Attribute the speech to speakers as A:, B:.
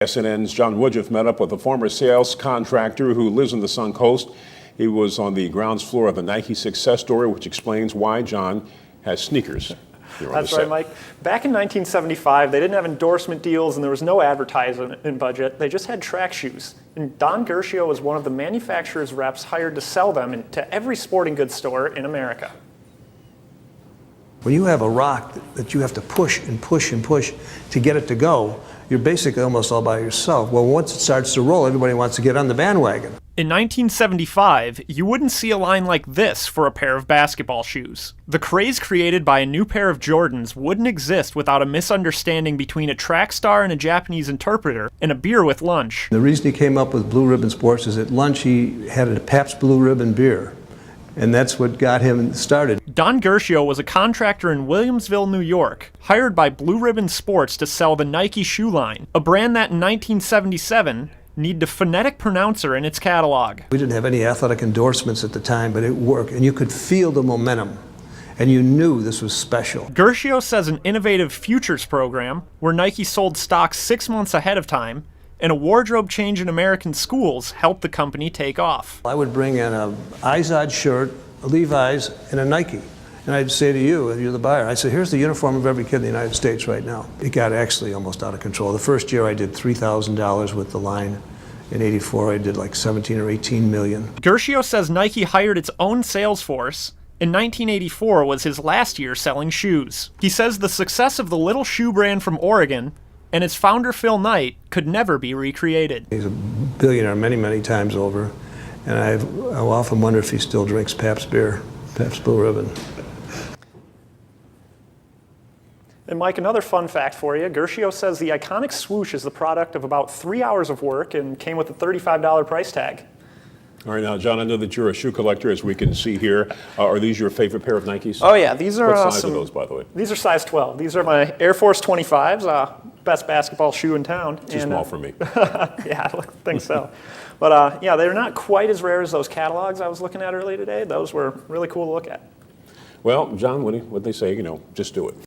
A: SNN's John Woodruff met up with a former sales contractor who lives on the Sun Coast. He was on the grounds floor of the Nike success story, which explains why John has sneakers.
B: That's right, Mike. Back in 1975, they didn't have endorsement deals and there was no advertising budget. They just had track shoes. And Don Gershio was one of the manufacturer's reps hired to sell them to every sporting goods store in America.
C: When you have a rock that you have to push and push and push to get it to go, you're basically almost all by yourself. Well, once it starts to roll, everybody wants to get on the bandwagon.
B: In 1975, you wouldn't see a line like this for a pair of basketball shoes. The craze created by a new pair of Jordans wouldn't exist without a misunderstanding between a track star and a Japanese interpreter and a beer with lunch.
C: The reason he came up with Blue Ribbon Sports is at lunch he had a Pabst Blue Ribbon beer. And that's what got him started.
B: Don Gershio was a contractor in Williamsville, New York, hired by Blue Ribbon Sports to sell the Nike shoe line, a brand that in 1977 needed a phonetic pronouncer in its catalog.
C: We didn't have any athletic endorsements at the time, but it worked, and you could feel the momentum, and you knew this was special.
B: Gershio says an innovative futures program, where Nike sold stock 6 months ahead of time, and a wardrobe change in American schools helped the company take off.
C: I would bring in a Izod shirt, a Levi's, and a Nike. And I'd say to you, and you're the buyer, I said, here's the uniform of every kid in the United States right now. It got actually almost out of control. The first year I did $3,000 with the line. In '84 I did like 17 or 18 million.
B: Gershio says Nike hired its own sales force. In 1984 was his last year selling shoes. He says the success of the little shoe brand from Oregon and its founder Phil Knight could never be recreated.
C: He's a billionaire many, many times over, and I often wonder if he still drinks Pabst beer, Pabst Blue Ribbon.
B: And Mike, another fun fact for you, Gershio says the iconic swoosh is the product of about 3 hours of work and came with a $35 price tag.
A: All right, now, John, I know that you're a shoe collector, as we can see here. Are these your favorite pair of Nikes?
B: Oh, yeah. These are
A: what size are those, by the way?
B: These are size 12. These are my Air Force 25s, best basketball shoe in town.
A: Too small for me.
B: Yeah, I think so. But, yeah, they're not quite as rare as those catalogs I was looking at earlier today. Those were really cool to look at.
A: Well, John, what they say, just do it.